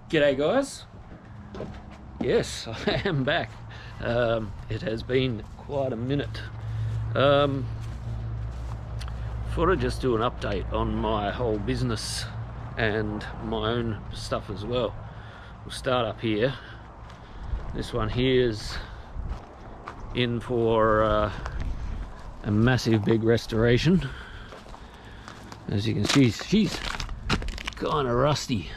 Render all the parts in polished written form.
G'day guys. Yes, I am back. It has been quite a minute. Thought I'd just do an update on my whole business and my own stuff as well. We'll start up here. This one here is in for a massive big restoration. As you can see, she's kind of rusty,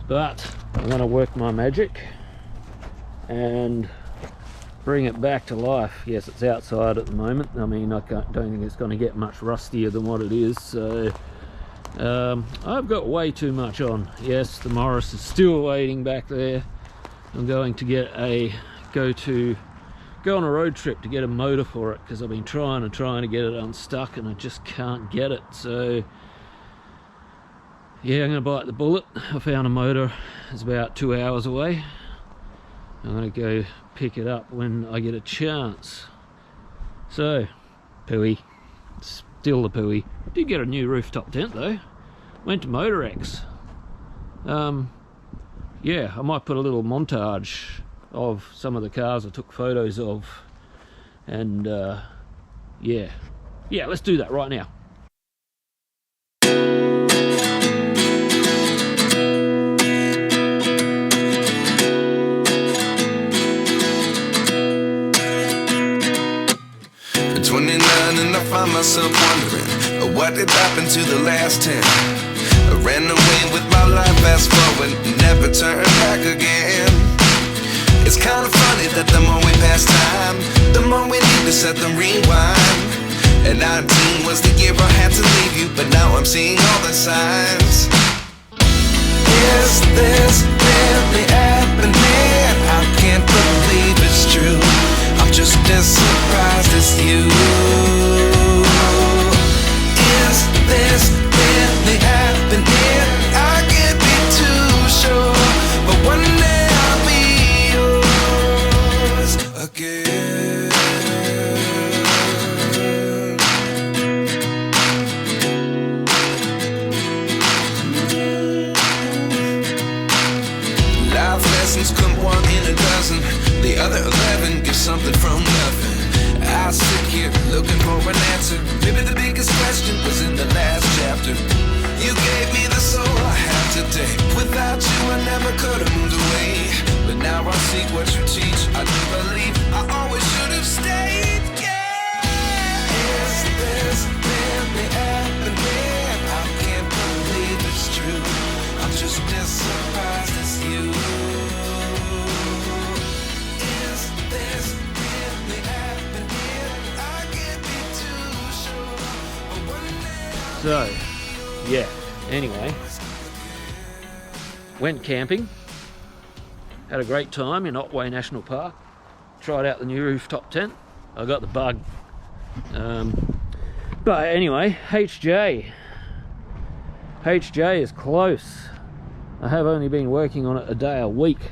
but I'm going to work my magic and bring it back to life. Yes, it's outside at the moment. I mean, I don't think it's going to get much rustier than what it is, so I've got way too much on. Yes, the Morris is still waiting back there. I'm going to go on a road trip to get a motor for it, because I've been trying to get it unstuck and I just can't get it. So yeah, I'm going to bite the bullet. I found a motor. It's about 2 hours away. I'm going to go pick it up when I get a chance. So, pooey. Still the pooey. Did get a new rooftop tent though. Went to Motorex. Yeah, I might put a little montage of some of the cars I took photos of. And yeah, let's do that right now. And I find myself wondering what did happen to the last 10. I ran away with my life, fast forward, never turn back again. It's kind of funny that the more we pass time, the more we need to set them rewind. And 19 was the year I had to leave you, but now I'm seeing all the signs. Is this really happening? I can't believe it's true. I'm just as surprised as you. Is this really happening? I can't be too sure, but one day I'll be yours again. Life lessons come one in a dozen. The other 11 give something from nothing. I sit here looking for an answer. Maybe the biggest question was in the last chapter. You gave me the soul I have today. Without you I never could have moved away. But now I see what you teach. I do believe I always should have stayed. Yeah. Is this really happening? I can't believe it's true. I'm just as surprised as you. So, yeah, anyway, went camping, had a great time in Otway National Park, tried out the new rooftop tent. I got the bug. But anyway, HJ is close. I have only been working on it a day a week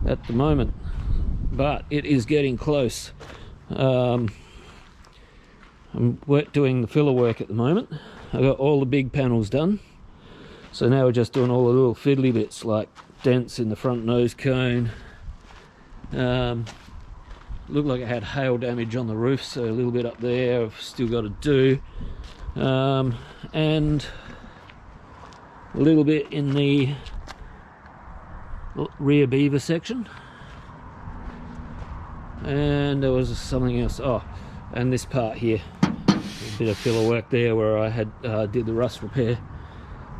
at the moment, but it is getting close. I'm doing the filler work at the moment. I got all the big panels done, so now we're just doing all the little fiddly bits like dents in the front nose cone. Looked like I had hail damage on the roof, so a little bit up there I've still got to do, and a little bit in the rear beaver section, and there was something else. Oh, and this part here. A bit of filler work there where I had did the rust repair,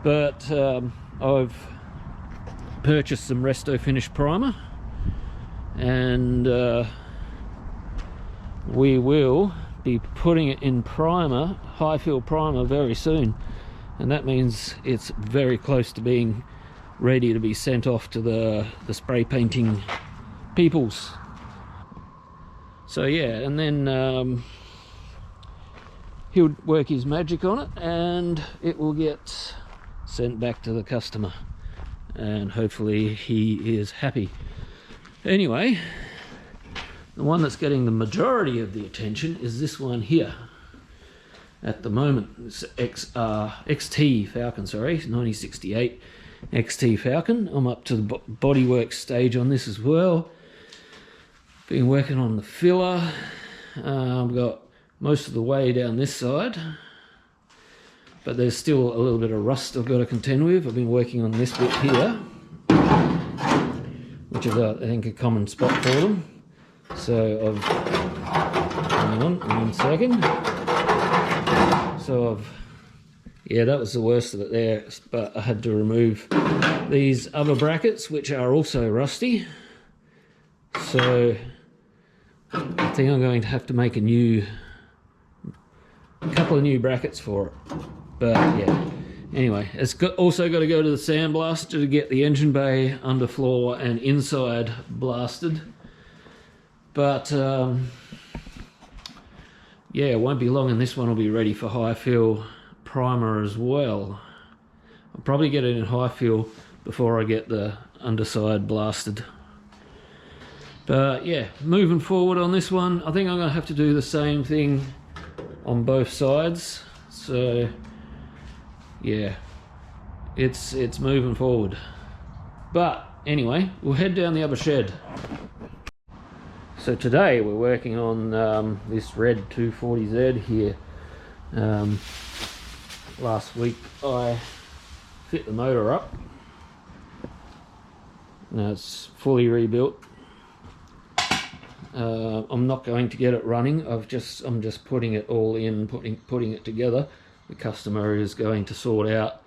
but I've purchased some Resto Finish primer, and we will be putting it in primer, high fill primer, very soon, and that means it's very close to being ready to be sent off to the spray painting peoples. So yeah, and then he'll work his magic on it and it will get sent back to the customer, and hopefully he is happy. Anyway, the one that's getting the majority of the attention is this one here at the moment. It's XT Falcon, sorry, 1968. XT Falcon. I'm up to the bodywork stage on this as well. Been working on the filler. I've got most of the way down this side, but there's still a little bit of rust I've got to contend with. I've been working on this bit here, which is I think a common spot for them. So hang on 1 second. So yeah, that was the worst of it there, but I had to remove these other brackets, which are also rusty. So I think I'm going to have to make a couple of new brackets for it. But yeah, anyway, it's also got to go to the sandblaster to get the engine bay, underfloor and inside blasted. But yeah, it won't be long and this one will be ready for high fill primer as well. I'll probably get it in high fill before I get the underside blasted. But yeah, moving forward on this one, I think I'm going to have to do the same thing on both sides. So yeah, it's moving forward. But anyway, we'll head down the other shed. So today we're working on this red 240Z here. Last week I fit the motor up. Now it's fully rebuilt. I'm not going to get it running. I'm just putting it all in, putting it together. The customer is going to sort out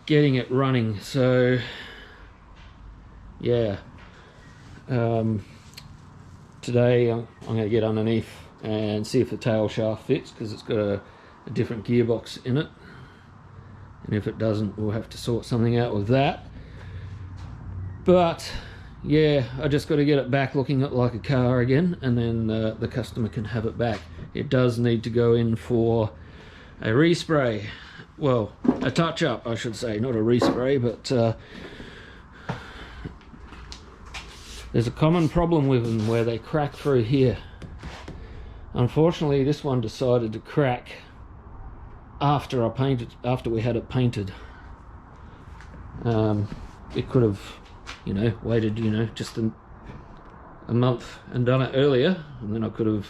getting it running. So yeah, today I'm going to get underneath and see if the tail shaft fits, because it's got a different gearbox in it, and if it doesn't, we'll have to sort something out with that. But yeah, I just got to get it back looking like a car again, and then the customer can have it back. It does need to go in for a respray, well, a touch-up I should say, not a respray. But there's a common problem with them where they crack through here. Unfortunately, this one decided to crack after we had it painted. It could have, waited, just a month and done it earlier, and then I could have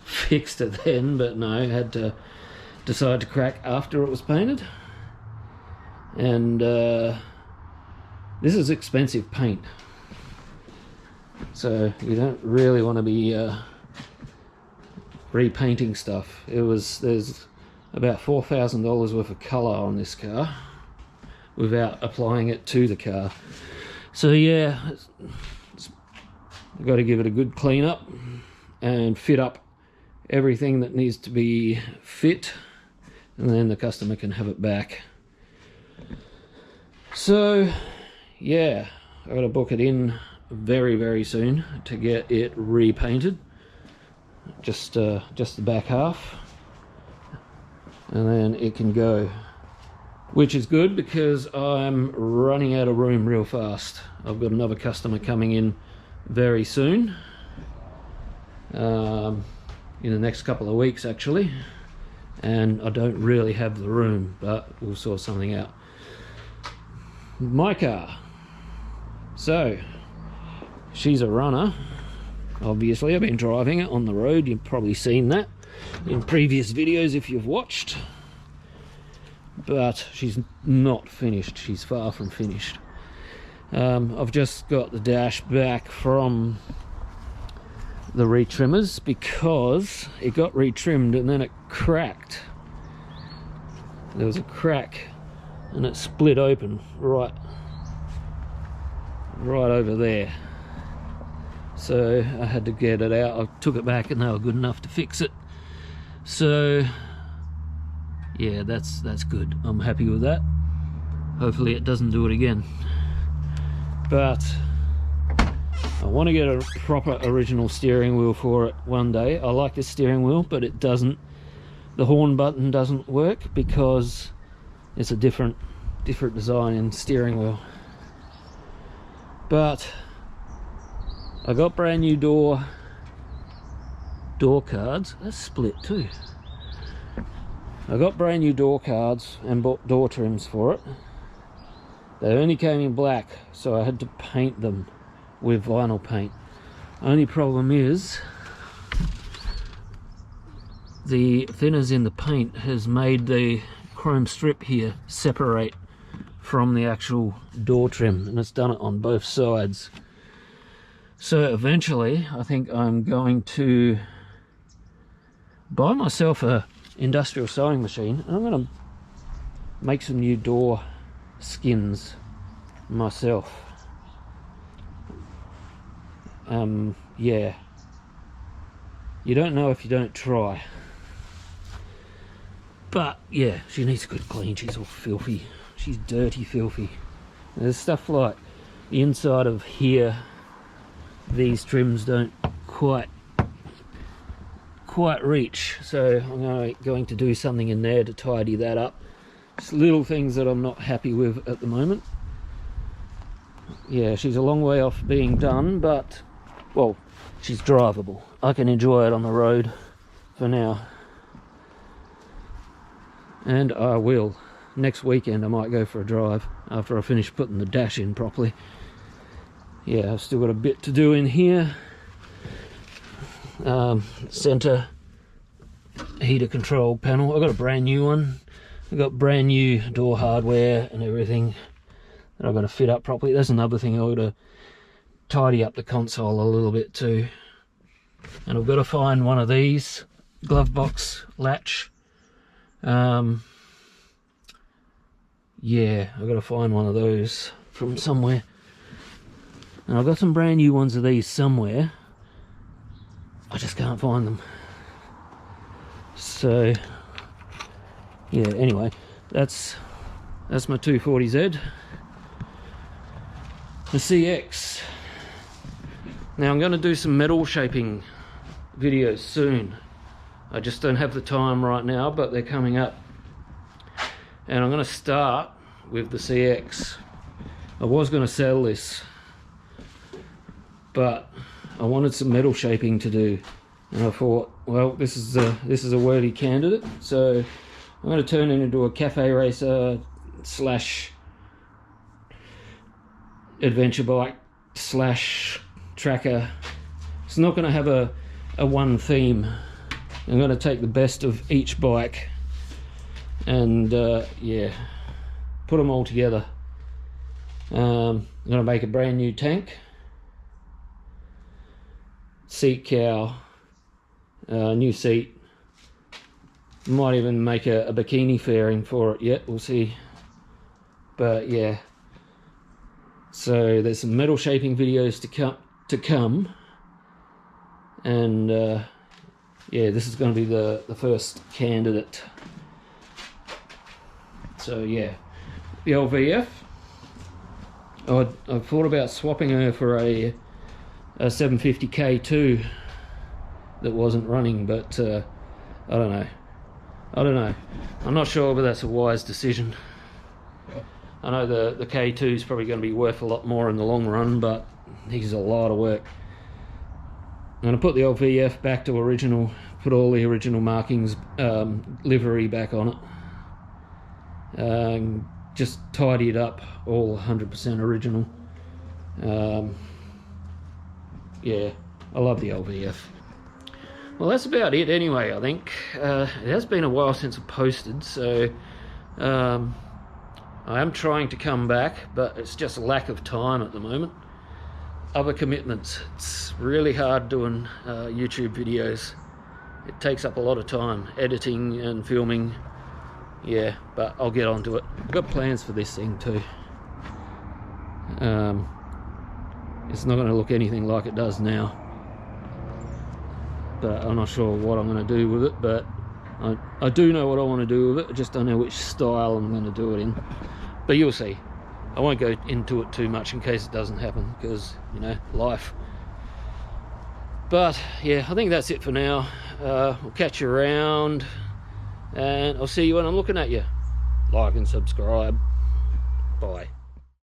fixed it then, but no, I had to decide to crack after it was painted. And this is expensive paint, so you don't really want to be repainting stuff. There's about $4,000 worth of colour on this car without applying it to the car. So yeah, I've got to give it a good clean up and fit up everything that needs to be fit, and then the customer can have it back. So yeah, I've got to book it in very, very soon to get it repainted, just the back half, and then it can go, which is good because I'm running out of room real fast. I've got another customer coming in very soon, in the next couple of weeks actually, and I don't really have the room, but we'll sort something out. My car, so she's a runner. Obviously I've been driving it on the road, you've probably seen that in previous videos if you've watched. But she's not finished, she's far from finished. I've just got the dash back from the retrimmers because it got retrimmed and then it cracked. There was a crack and it split open right over there. So I had to get it out. I took it back and they were good enough to fix it. So yeah, that's good. I'm happy with that. Hopefully it doesn't do it again. But I want to get a proper original steering wheel for it one day. I like this steering wheel, but it doesn't, the horn button doesn't work because it's a different design in steering wheel. But I got brand new door cards. That's split too. I got brand new door cards and bought door trims for it. They only came in black, so I had to paint them with vinyl paint. Only problem is the thinners in the paint has made the chrome strip here separate from the actual door trim, and it's done it on both sides. So eventually I think I'm going to buy myself a industrial sewing machine, and I'm going to make some new door skins myself. Yeah, you don't know if you don't try. But yeah, she needs a good clean. She's all filthy. She's dirty, filthy. There's stuff like the inside of here. These trims don't quite reach, so I'm going to do something in there to tidy that up. Just little things that I'm not happy with at the moment. Yeah, she's a long way off being done, but well, she's drivable. I can enjoy it on the road for now. And I will. Next weekend I might go for a drive after I finish putting the dash in properly. Yeah, I've still got a bit to do in here. Center heater control panel. I've got a brand new one. I've got brand new door hardware and everything that I've got to fit up properly. That's another thing. I've got to tidy up the console a little bit too. And I've got to find one of these glove box latch. Yeah, I've got to find one of those from somewhere. And I've got some brand new ones of these somewhere. I just can't find them. So yeah, anyway, that's my 240Z. The CX. Now I'm going to do some metal shaping videos soon. I just don't have the time right now, but they're coming up. And I'm going to start with the CX. I was going to sell this, but I wanted some metal shaping to do, and I thought, well, this is a worthy candidate, so I'm going to turn it into a cafe racer slash adventure bike slash tracker. It's not going to have a one theme. I'm going to take the best of each bike and yeah, put them all together. I'm going to make a brand new tank, seat cowl, new seat. Might even make a bikini fairing for it yet, we'll see. But yeah, so there's some metal shaping videos to come, and yeah, this is going to be the first candidate. So yeah, the LVF. I thought about swapping her for a 750K2 that wasn't running, but I don't know. I'm not sure whether that's a wise decision. I know the K2 is probably going to be worth a lot more in the long run, but he's a lot of work. I'm going to put the LVF back to original, put all the original markings, livery back on it. Just tidy it up, all 100% original. Yeah, I love the LVF. Well, that's about it anyway, I think. It has been a while since I posted, so I am trying to come back, but it's just a lack of time at the moment. Other commitments. It's really hard doing YouTube videos. It takes up a lot of time, editing and filming. Yeah, but I'll get onto it. I've got plans for this thing too. It's not going to look anything like it does now, but I'm not sure what I'm going to do with it. But I do know what I want to do with it. I just don't know which style I'm going to do it in. But you'll see. I won't go into it too much in case it doesn't happen, because, you know, life. But yeah, I think that's it for now. We'll catch you around, and I'll see you when I'm looking at you. Like and subscribe. Bye.